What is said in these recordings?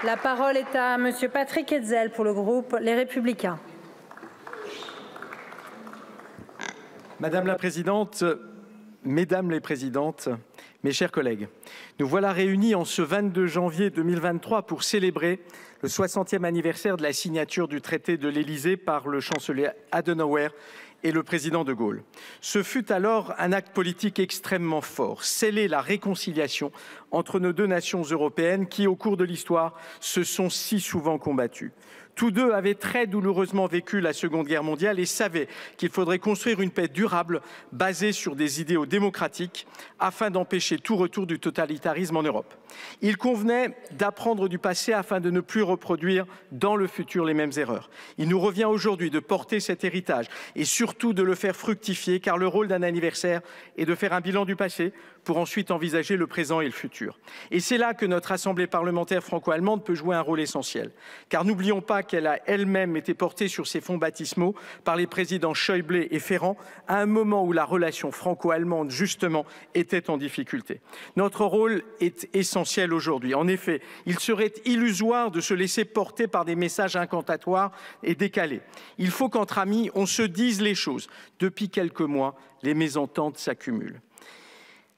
La parole est à Monsieur Patrick Hetzel pour le groupe Les Républicains. Madame la Présidente, Mesdames les Présidentes, mes chers collègues, nous voilà réunis en ce 22 janvier 2023 pour célébrer le 60e anniversaire de la signature du traité de l'Élysée par le chancelier Adenauer et le président de Gaulle. Ce fut alors un acte politique extrêmement fort, sceller la réconciliation entre nos deux nations européennes qui, au cours de l'histoire, se sont si souvent combattues. Tous deux avaient très douloureusement vécu la Seconde Guerre mondiale et savaient qu'il faudrait construire une paix durable basée sur des idéaux démocratiques afin d'empêcher tout retour du totalitarisme en Europe. Il convenait d'apprendre du passé afin de ne plus reproduire dans le futur les mêmes erreurs. Il nous revient aujourd'hui de porter cet héritage et surtout de le faire fructifier, car le rôle d'un anniversaire est de faire un bilan du passé pour ensuite envisager le présent et le futur. Et c'est là que notre Assemblée parlementaire franco-allemande peut jouer un rôle essentiel. Car n'oublions pas qu'elle a elle-même été portée sur ses fonds baptismaux par les présidents Schäuble et Ferrand à un moment où la relation franco-allemande, justement, était en difficulté. Notre rôle est essentiel aujourd'hui. En effet, il serait illusoire de se laisser porter par des messages incantatoires et décalés. Il faut qu'entre amis, on se dise les choses. Depuis quelques mois, les mésententes s'accumulent.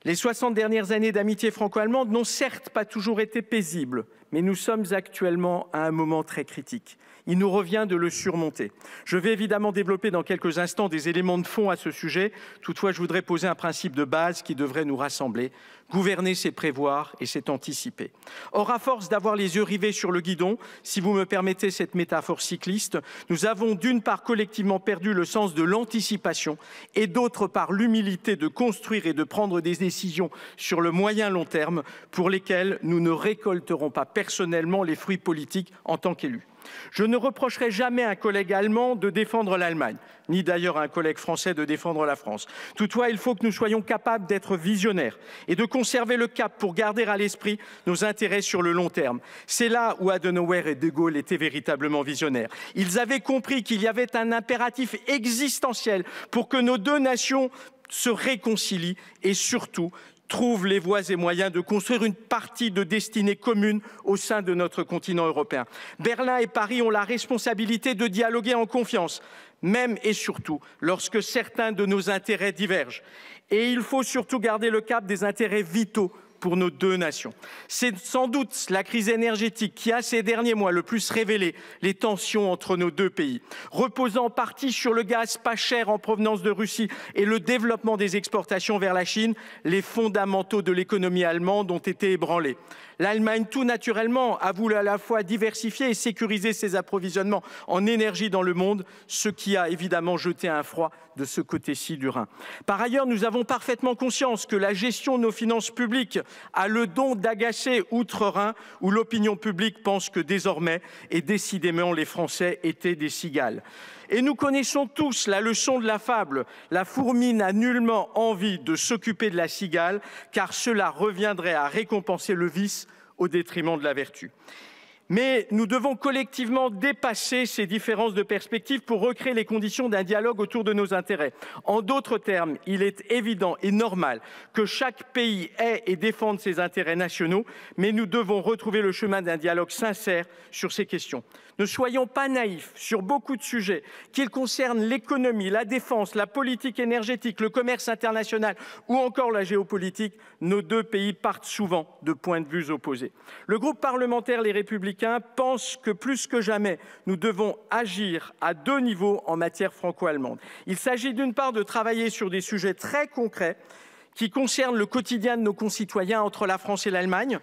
Les 60 dernières années d'amitié franco-allemande n'ont certes pas toujours été paisibles, mais nous sommes actuellement à un moment très critique. Il nous revient de le surmonter. Je vais évidemment développer dans quelques instants des éléments de fond à ce sujet. Toutefois, je voudrais poser un principe de base qui devrait nous rassembler. Gouverner, c'est prévoir et c'est anticiper. Or, à force d'avoir les yeux rivés sur le guidon, si vous me permettez cette métaphore cycliste, nous avons d'une part collectivement perdu le sens de l'anticipation et d'autre part l'humilité de construire et de prendre des décisions sur le moyen long terme pour lesquelles nous ne récolterons pas personnellement les fruits politiques en tant qu'élus. Je ne reprocherai jamais à un collègue allemand de défendre l'Allemagne, ni d'ailleurs à un collègue français de défendre la France. Toutefois, il faut que nous soyons capables d'être visionnaires et de conserver le cap pour garder à l'esprit nos intérêts sur le long terme. C'est là où Adenauer et de Gaulle étaient véritablement visionnaires. Ils avaient compris qu'il y avait un impératif existentiel pour que nos deux nations se réconcilient et surtout trouve les voies et moyens de construire une partie de destinée commune au sein de notre continent européen. Berlin et Paris ont la responsabilité de dialoguer en confiance, même et surtout lorsque certains de nos intérêts divergent. Et il faut surtout garder le cap des intérêts vitaux pour nos deux nations. C'est sans doute la crise énergétique qui a ces derniers mois le plus révélé les tensions entre nos deux pays, reposant en partie sur le gaz pas cher en provenance de Russie et le développement des exportations vers la Chine. Les fondamentaux de l'économie allemande ont été ébranlés. L'Allemagne, tout naturellement, a voulu à la fois diversifier et sécuriser ses approvisionnements en énergie dans le monde, ce qui a évidemment jeté un froid de ce côté-ci du Rhin. Par ailleurs, nous avons parfaitement conscience que la gestion de nos finances publiques a le don d'agacer outre-Rhin, où l'opinion publique pense que désormais, et décidément, les Français étaient des cigales. Et nous connaissons tous la leçon de la fable. La fourmi n'a nullement envie de s'occuper de la cigale, car cela reviendrait à récompenser le vice au détriment de la vertu. Mais nous devons collectivement dépasser ces différences de perspective pour recréer les conditions d'un dialogue autour de nos intérêts. En d'autres termes, il est évident et normal que chaque pays ait et défende ses intérêts nationaux, mais nous devons retrouver le chemin d'un dialogue sincère sur ces questions. Ne soyons pas naïfs sur beaucoup de sujets, qu'ils concernent l'économie, la défense, la politique énergétique, le commerce international ou encore la géopolitique. Nos deux pays partent souvent de points de vue opposés. Le groupe parlementaire Les Républicains pense que plus que jamais, nous devons agir à deux niveaux en matière franco-allemande. Il s'agit d'une part de travailler sur des sujets très concrets qui concernent le quotidien de nos concitoyens entre la France et l'Allemagne,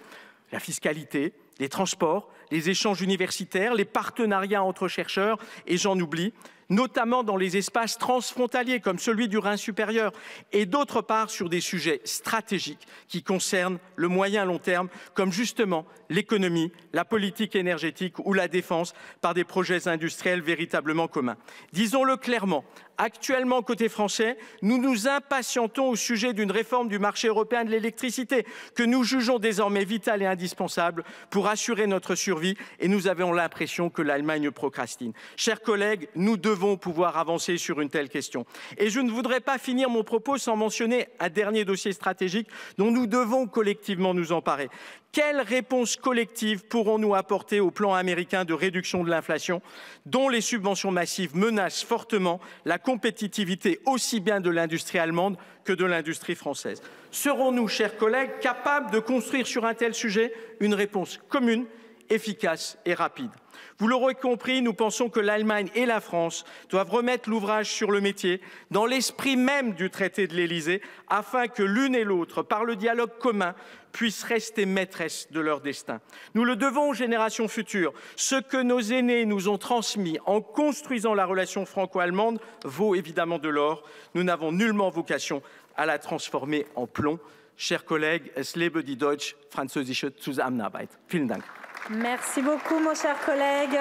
la fiscalité, les transports, les échanges universitaires, les partenariats entre chercheurs, et j'en oublie, notamment dans les espaces transfrontaliers comme celui du Rhin supérieur, et d'autre part sur des sujets stratégiques qui concernent le moyen long terme, comme justement l'économie, la politique énergétique ou la défense, par des projets industriels véritablement communs. Disons-le clairement, actuellement, côté français, nous nous impatientons au sujet d'une réforme du marché européen de l'électricité que nous jugeons désormais vitale et indispensable pour assurer notre survie survie et nous avons l'impression que l'Allemagne procrastine. Chers collègues, nous devons pouvoir avancer sur une telle question. Et je ne voudrais pas finir mon propos sans mentionner un dernier dossier stratégique dont nous devons collectivement nous emparer. Quelle réponse collective pourrons-nous apporter au plan américain de réduction de l'inflation, dont les subventions massives menacent fortement la compétitivité aussi bien de l'industrie allemande que de l'industrie française? Serons-nous, chers collègues, capables de construire sur un tel sujet une réponse commune, efficace et rapide? Vous l'aurez compris, nous pensons que l'Allemagne et la France doivent remettre l'ouvrage sur le métier dans l'esprit même du traité de l'Élysée afin que l'une et l'autre, par le dialogue commun, puissent rester maîtresses de leur destin. Nous le devons aux générations futures. Ce que nos aînés nous ont transmis en construisant la relation franco-allemande vaut évidemment de l'or. Nous n'avons nullement vocation à la transformer en plomb. Chers collègues, es lebe die deutsch-französische Zusammenarbeit. Vielen Dank. Merci beaucoup, mon cher collègue.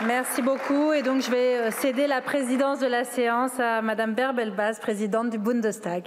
Merci beaucoup. Et donc, je vais céder la présidence de la séance à Madame Bärbel-Bas, présidente du Bundestag.